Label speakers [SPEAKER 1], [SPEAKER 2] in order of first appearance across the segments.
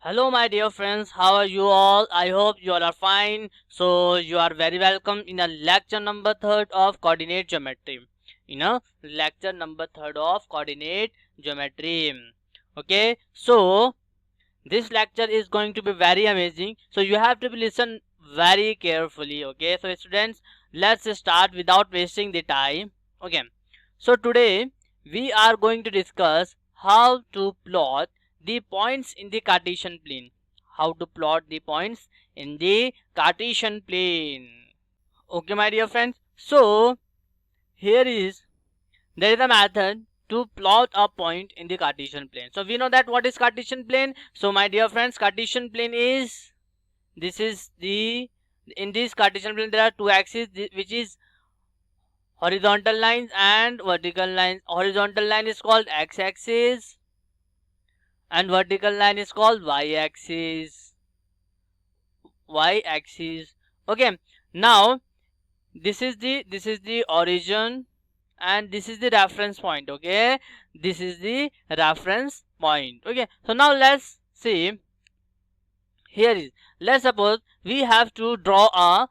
[SPEAKER 1] Hello my dear friends, how are you all? I hope you all are fine. So you are very welcome in a lecture number 3 of coordinate geometry. Lecture number 3 of coordinate geometry. Okay, so this lecture is going to be very amazing. So you have to be listen very carefully. Okay, so students, let's start without wasting the time. Okay, so today we are going to discuss how to plot the points in the Cartesian plane. How to plot the points in the Cartesian plane. Okay, my dear friends. So here is there is a method to plot a point in the Cartesian plane. So we know that what is Cartesian plane. So my dear friends, Cartesian plane is this is the in this Cartesian plane there are two axes which is horizontal lines and vertical lines. Horizontal line is called x-axis and vertical line is called y-axis. Y-axis. Okay. Now this is the origin and this is the reference point. Okay, this is the reference point. Okay, so now let's see. Here is, let's suppose we have to draw a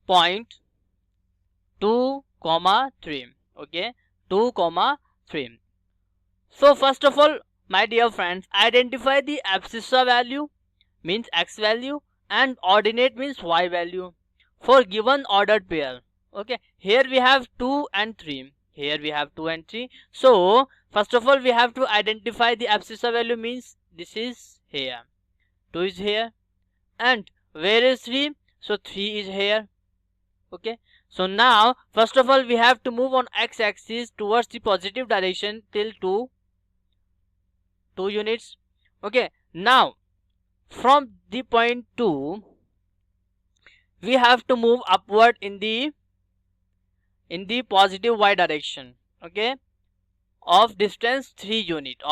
[SPEAKER 1] point 2 comma 3. Okay, 2 comma 3. So first of all, my dear friends, identify the abscissa value means x value and ordinate means y value for given ordered pair. Okay, here we have 2 and 3. Here we have 2 and 3. So first of all we have to identify the abscissa value means this is here, 2 is here, and where is 3? So 3 is here. Okay, so now first of all we have to move on x-axis towards the positive direction till 2 units. Okay, now from the point 2 we have to move upward in the positive y direction. Okay, of distance 3 unit,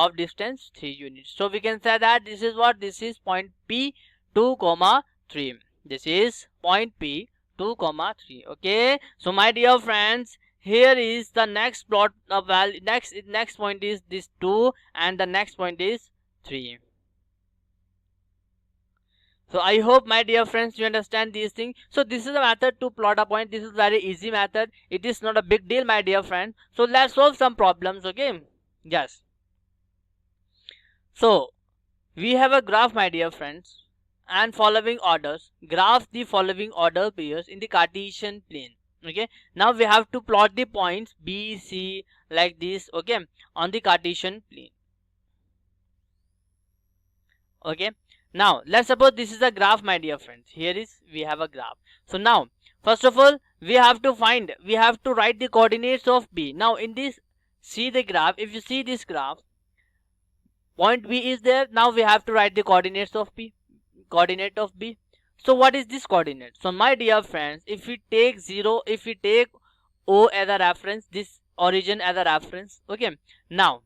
[SPEAKER 1] so we can say that this is what, this is point p 2 comma 3. This is point p 2 comma 3. Okay, so my dear friends, here is the next plot of value. Next point is this 2 and the next point is 3. So I hope my dear friends you understand these things. So this is a method to plot a point. This is very easy method. It is not a big deal, my dear friend. So let's solve some problems. Okay, yes. So we have a graph, my dear friends, and following orders. Graph the following order pairs in the Cartesian plane. Okay, now we have to plot the points B, C like this. Okay, on the Cartesian plane. Okay, now let's suppose this is a graph, my dear friends. Here is, we have a graph. So now first of all we have to write the coordinates of B. Now in this, see the graph. If you see this graph, point B is there. Now we have to write the coordinates of B. Coordinate of B. So what is this coordinate? So my dear friends, if we take 0, if we take O as a reference, this origin as a reference. Okay, now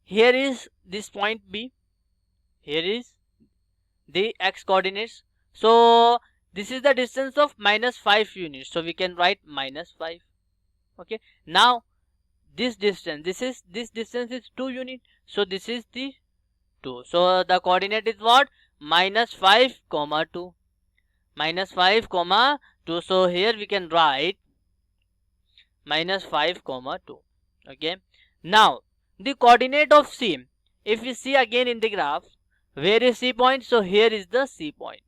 [SPEAKER 1] here is this point B, here is the x coordinates. So this is the distance of -5 units, so we can write -5. Okay, now this distance is 2 units, so this is the 2. So the coordinate is what? -5 comma 2. -5 comma 2. So here we can write -5 comma 2. Okay, now the coordinate of C, if we see again in the graph, where is C point? So here is the C point.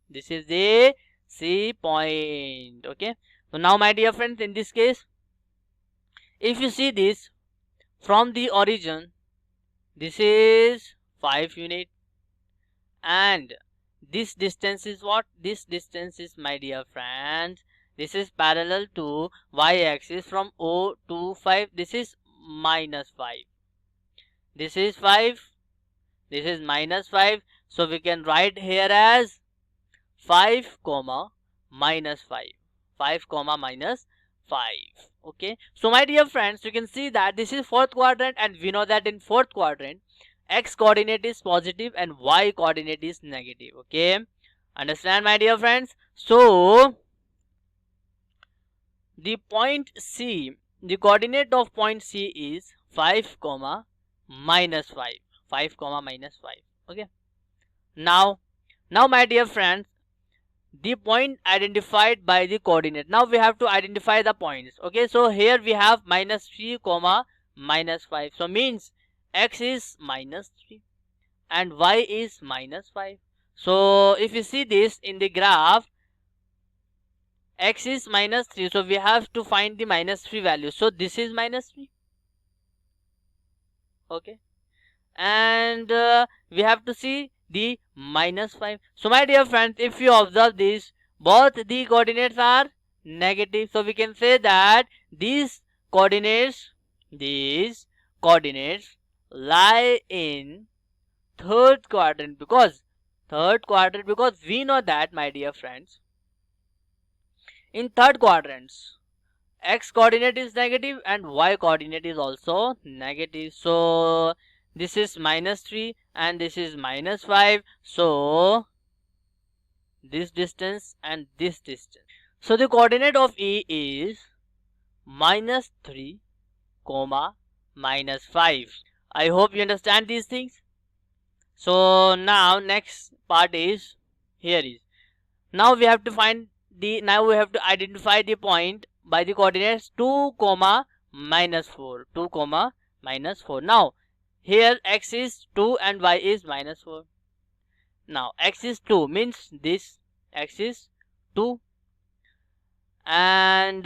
[SPEAKER 1] This is the C point. Okay, so now my dear friends, in this case, if you see this from the origin, this is 5 unit, and this distance is what? This distance is, my dear friends, this is parallel to y-axis from O to 5. This is -5. This is 5. This is -5. So we can write here as 5 comma -5. 5 comma -5. Okay, so my dear friends, you can see that this is fourth quadrant, and we know that in fourth quadrant x coordinate is positive and y coordinate is negative. Okay, understand, my dear friends? So the point C, the coordinate of point C is 5 comma -5. 5 comma -5. Okay, Now my dear friends, the point identified by the coordinate. Now we have to identify the points. Okay, so here we have -3 comma -5. So means x is -3 and y is -5. So if you see this in the graph, x is -3, so we have to find the -3 value. So this is -3. Okay, and we have to see the -5. So my dear friends, if you observe this, both the coordinates are negative, so we can say that coordinates these coordinates lie in third quadrant, because we know that, my dear friends, in third quadrants x coordinate is negative and y coordinate is also negative. So this is -3 and this is -5. So this distance and this distance. So the coordinate of E is -3 comma -5. I hope you understand these things. So now next part is here is, now we have to identify the point by the coordinates 2 comma -4. 2 comma -4. Now here x is 2 and y is -4. Now x is 2 means this x is 2, and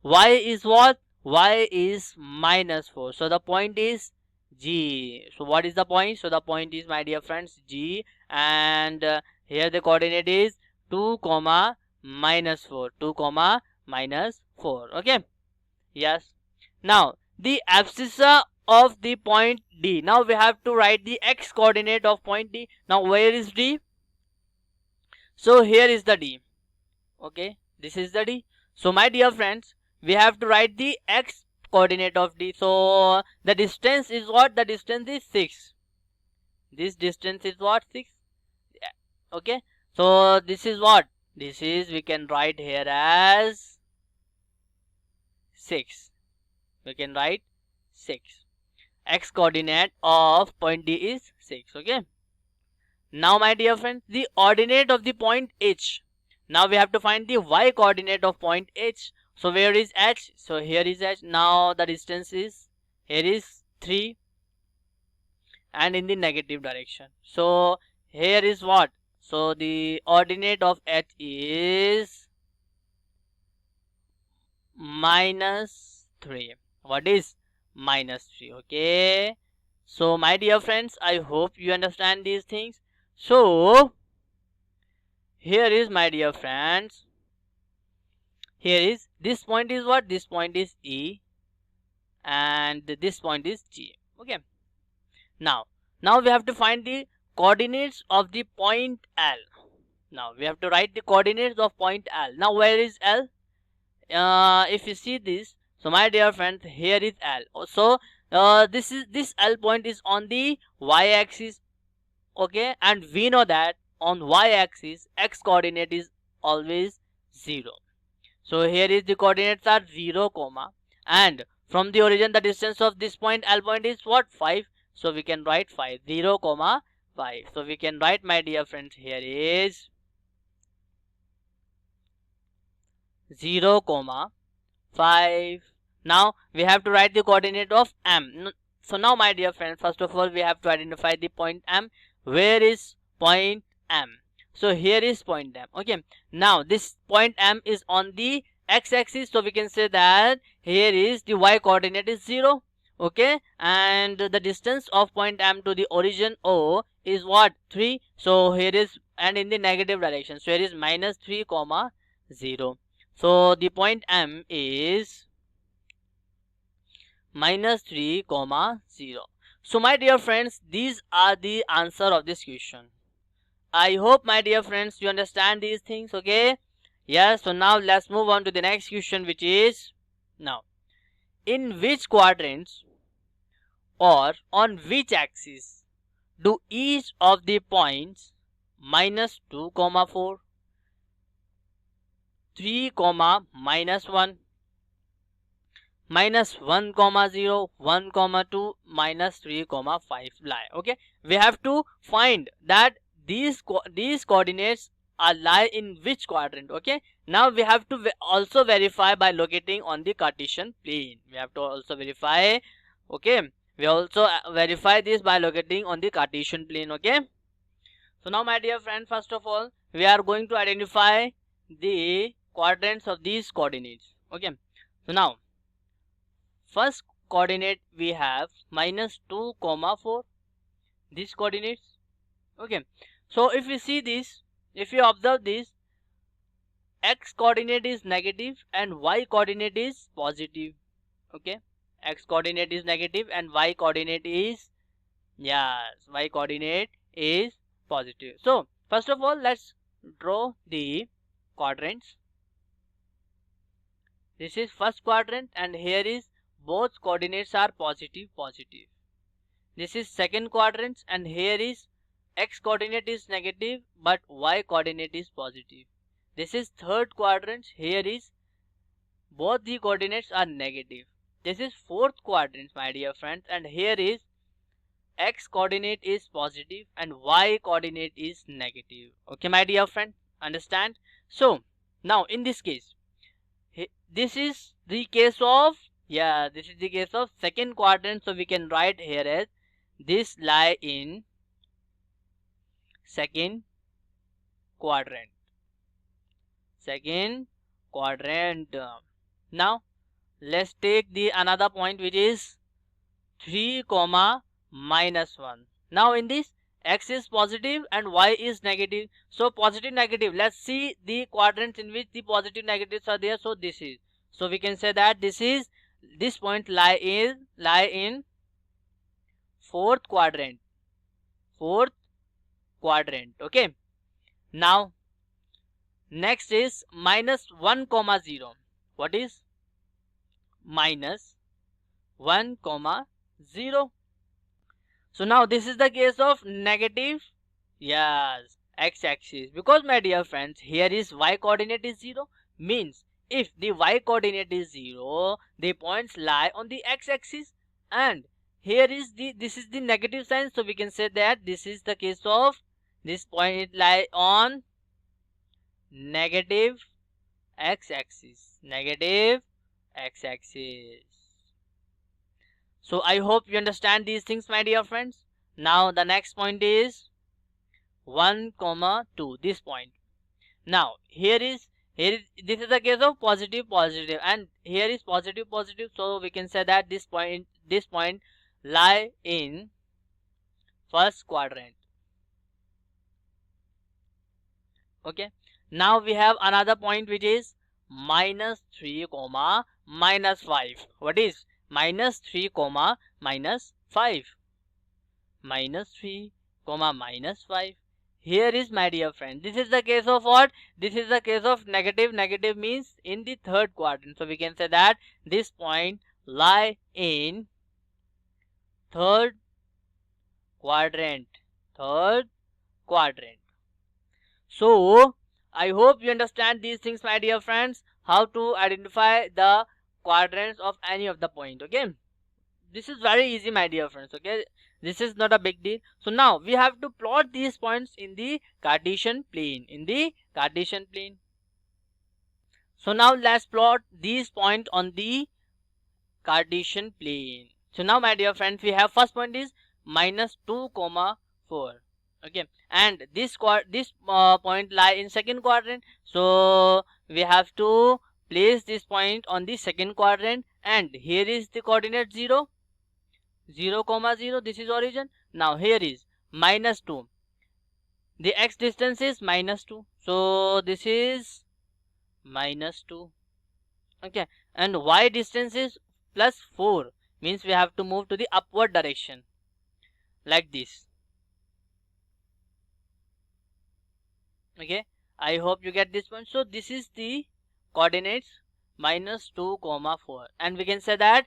[SPEAKER 1] y is what? Y is -4. So the point is G. So what is the point? So the point is, my dear friends, G, and here the coordinate is 2 comma -4. 2 comma -4. Okay, yes. Now the abscissa of the point D. Now we have to write the x coordinate of point D. Now where is D? So here is the D. Okay, this is the D. So my dear friends, we have to write the x coordinate of D. So the distance is what? The distance is 6. This distance is what? 6. Okay, so this is what? This is, we can write here as 6. We can write 6. X coordinate of point D is 6. Okay. Now my dear friends, the ordinate of the point H. Now we have to find the y coordinate of point H. So where is H? So here is H. Now the distance is, here is 3 and in the negative direction. So here is what? So the ordinate of H is -3. What is -3? Okay. So my dear friends, I hope you understand these things. So here is, my dear friends, here is, this point is what? This point is E and this point is G. Okay. Now we have to find the coordinates of the point L. Now we have to write the coordinates of point L. Now where is L? If you see this, so my dear friends, here is L. So this L point is on the y-axis. Okay, and we know that on y-axis x coordinate is always 0. So here is, the coordinates are 0 comma, and from the origin the distance of this point L point is what? 5. So we can write 5. 0 comma 5. So we can write, my dear friends, here is 0 comma 5. Now we have to write the coordinate of M. So now, my dear friends, first of all we have to identify the point M. Where is point M? So here is point M. Okay, now this point M is on the x-axis, so we can say that here is, the y coordinate is 0. Okay, and the distance of point M to the origin O is what? 3. So here is, and in the negative direction, so here is -3 comma 0. So the point M is -3 comma 0. So my dear friends, these are the answer of this question. I hope, my dear friends, you understand these things. Okay, yes. So now let's move on to the next question, which is, now in which quadrants or on which axis do each of the points -2 comma 4, 3 comma -1, -1 comma 0, 1 comma 2, -3 comma 5 lie? Okay, we have to find that these coordinates are lie in which quadrant. Okay, now we have to also verify by locating on the Cartesian plane. We have to also verify. Okay, we also verify this by locating on the Cartesian plane. Okay, so now my dear friend, first of all we are going to identify the quadrants of these coordinates. Okay, so now first coordinate we have -2, 4, these coordinates. Okay, so if we see this, if you observe this, x coordinate is negative and y coordinate is positive. Okay, x coordinate is negative and y coordinate is, yes, y coordinate is positive. So first of all let's draw the quadrants. This is first quadrant and here is both coordinates are positive. This is second quadrant and here is x coordinate is negative but y coordinate is positive. This is third quadrant, here is both the coordinates are negative. This is fourth quadrant my dear friends, and here is x coordinate is positive and y coordinate is negative. Okay my dear friend, understand? So now in this case, this is the case of, yeah, this is the case of second quadrant, so we can write here as this lie in second quadrant. Now let's take the another point which is 3, -1. Now in this x is positive and y is negative, so positive negative, let's see the quadrants in which the positive negatives are there. So this is, so we can say that this point lie in fourth quadrant. Okay, now next is -1, 0. What is -1, 0? So now this is the case of negative, yes, x-axis, because my dear friends here is y coordinate is 0, means if the y coordinate is 0, the points lie on the x-axis, and here is this is the negative sign, so we can say that this is the case of this point lie on negative x-axis. So I hope you understand these things my dear friends. Now the next point is 1, 2, this point. Now here is this is the case of positive, and here is positive, so we can say that this point lie in first quadrant. Okay, now we have another point which is -3, -5. What is -3, -5? -3, -5. Here is my dear friend, this is the case of what? This is the case of negative means in the third quadrant, so we can say that this point lie in third quadrant. So I hope you understand these things my dear friends, how to identify the quadrants of any of the point. Okay, this is very easy my dear friends. Okay, this is not a big deal. So now we have to plot these points in the Cartesian plane. So now let's plot these points on the Cartesian plane. So now my dear friends, we have first point is -2, 4. Okay, and this point lie in second quadrant, so we have to place this point on the second quadrant, and here is the coordinate 0, 0, 0. This is origin. Now here is -2, the x distance is -2, so this is -2. Okay, and y distance is +4, means we have to move to the upward direction like this. Okay, I hope you get this one. So this is the coordinates -2, 4, and we can say that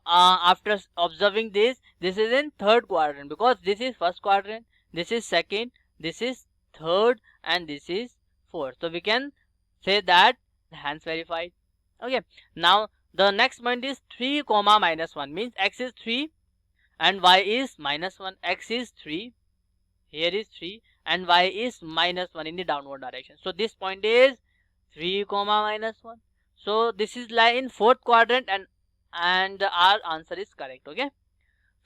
[SPEAKER 1] after observing this is in third quadrant, because this is first quadrant, this is second, this is third, and this is fourth, so we can say that hence verified. Okay, now the next point is 3, -1, means x is 3 and y is -1. X is 3, here is 3 and y is -1 in the downward direction. So this point is 3 comma -1. So this is lie in fourth quadrant, and our answer is correct. Okay,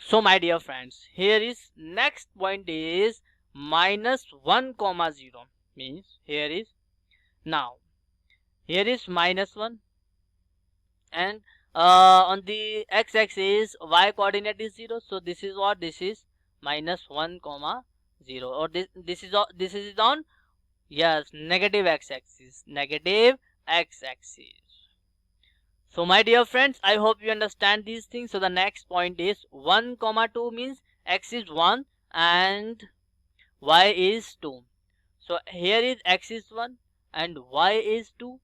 [SPEAKER 1] so my dear friends, here is next point is -1 comma 0, means here is, now here is -1, and on the x-axis y coordinate is 0. So this is what, this is -1 comma 0, or this is on, yes, negative x-axis, negative x-axis. So my dear friends, I hope you understand these things. So the next point is 1 comma 2, means x is 1 and y is 2. So here is x is 1 and y is 2.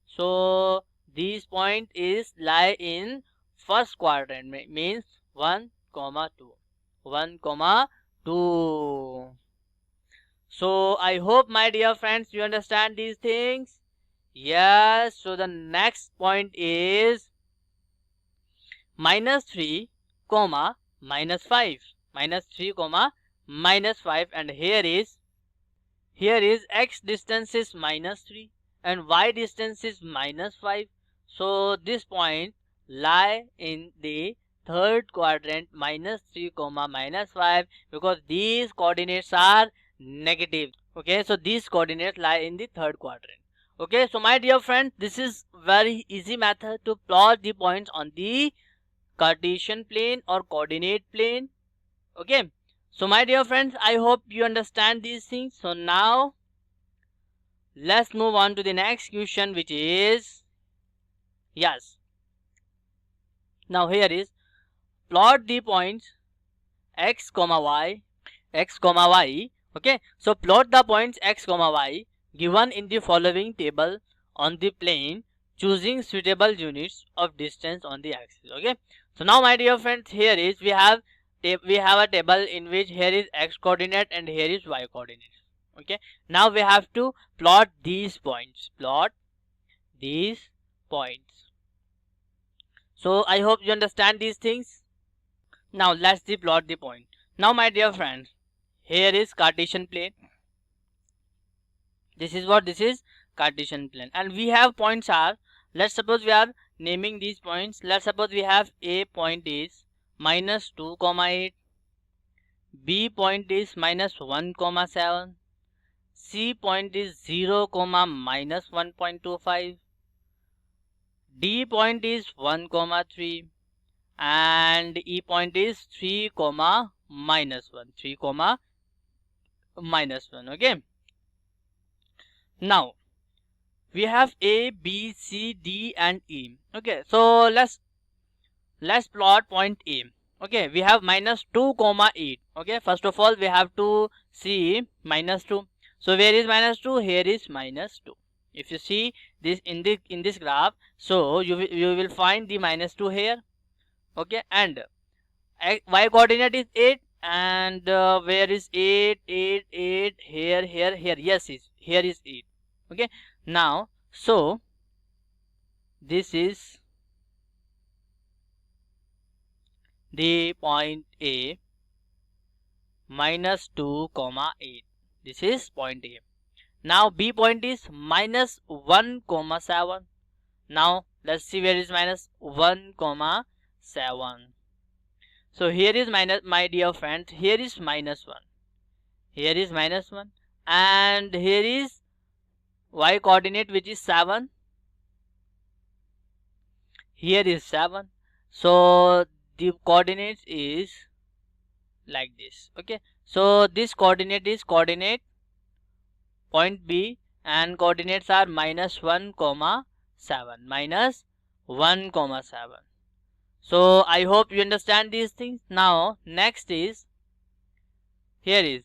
[SPEAKER 1] So this point is lie in first quadrant, means 1 comma 2, 1 comma 2. So I hope my dear friends you understand these things. Yes, so the next point is -3 comma -5, -3 comma -5, and here is x distance is -3 and y distance is -5. So this point lie in the third quadrant, -3 comma -5, because these coordinates are negative. Okay, so these coordinates lie in the third quadrant. Okay, so my dear friends, this is very easy method to plot the points on the Cartesian plane or coordinate plane. Okay, so my dear friends, I hope you understand these things. So now let's move on to the next question, which is, yes, now here is plot the points x comma y. Okay, so plot the points x comma y given in the following table on the plane, choosing suitable units of distance on the axis. Okay, so now my dear friends, here is we have a table in which here is x coordinate and here is y coordinate. Okay, now we have to plot these points, so I hope you understand these things. Now let's plot the point. Now my dear friends, here is Cartesian plane. This is what, this is Cartesian plane, and we have points are, let's suppose we are naming these points. Let's suppose we have a point is -2 comma 8, b point is -1 comma 7, c point is 0 comma -1.25, d point is 1 comma 3, and e point is 3 comma -1. Okay, now we have a, b, c, d and e. Okay, so let's plot point a. Okay, we have -2 comma 8. Okay, first of all we have to see -2. So where is -2? Here is -2. If you see this in this graph, so you will find the -2 here. Okay, and y coordinate is 8, and where is 8? Here, yes, here is 8. Okay, now so this is the point A, -2 comma 8. This is point A. Now B point is -1 comma 7. Now let's see where is -1 comma 7. So here is my dear friend, here is -1. Here is -1, and here is y coordinate, which is 7. Here is 7. So the coordinates is like this. Okay, so this coordinate is coordinate point B, and coordinates are -1 comma 7, -1 comma 7. So I hope you understand these things. Now next is, here is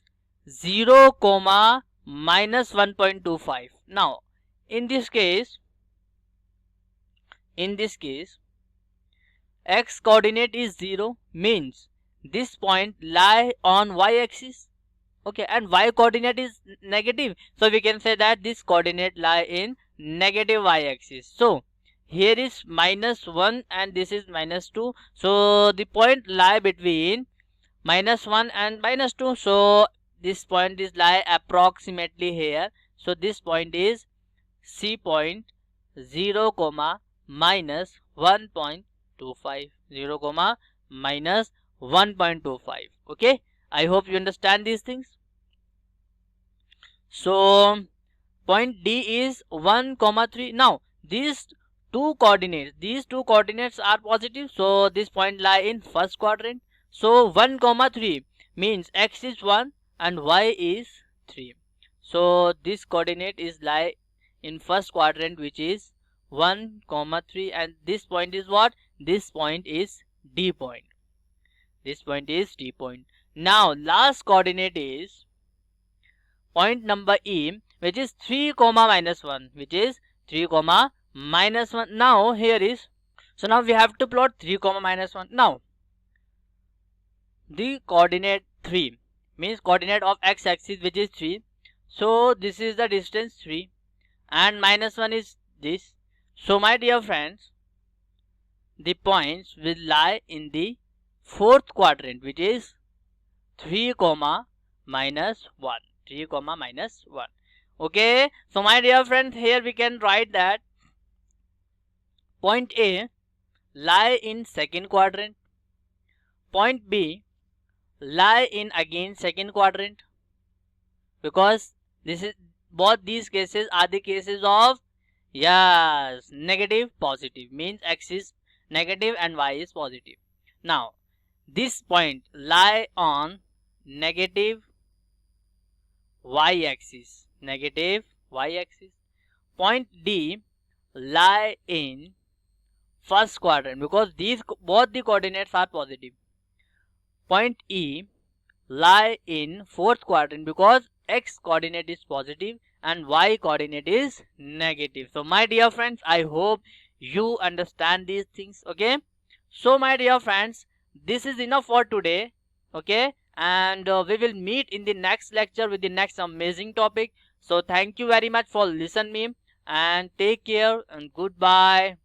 [SPEAKER 1] 0 comma -1.25. Now in this case x coordinate is 0, means this point lie on y axis. Okay, and y coordinate is negative, so we can say that this coordinate lie in negative y axis. So here is -1 and this is -2, so the point lie between -1 and -2. So this point is lie approximately here. So this point is C point 0 comma minus 1.25, 0 comma minus 1.25. Okay, I hope you understand these things. So point D is 1 comma 3. Now these two coordinates are positive, so this point lie in first quadrant. So 1 comma 3 means x is 1 and y is 3. So this coordinate is lie in first quadrant, which is 1 comma 3, and this point is what? This point is D point. This point is D point. Now last coordinate is point number E, which is 3 comma minus 1, which is 3 comma minus 1. Now here is, so now we have to plot 3 comma minus 1. Now the coordinate 3 means coordinate of x-axis, which is 3. So this is the distance 3 and minus 1 is this. So my dear friends, the points will lie in the fourth quadrant, which is 3 comma minus 1. 3 comma minus 1. Okay, so my dear friends, here we can write that point A lie in second quadrant, point B lie in again second quadrant, because this is, both these cases are the cases of, yes, negative positive, means x is negative and y is positive. Now this point lie on negative y-axis, negative y-axis. Point D lie in first quadrant, because these both the coordinates are positive. Point E lie in fourth quadrant, because x coordinate is positive and y coordinate is negative. So my dear friends, I hope you understand these things. Okay, so my dear friends, this is enough for today. Okay, and we will meet in the next lecture with the next amazing topic. So thank you very much for listening me, and take care and goodbye.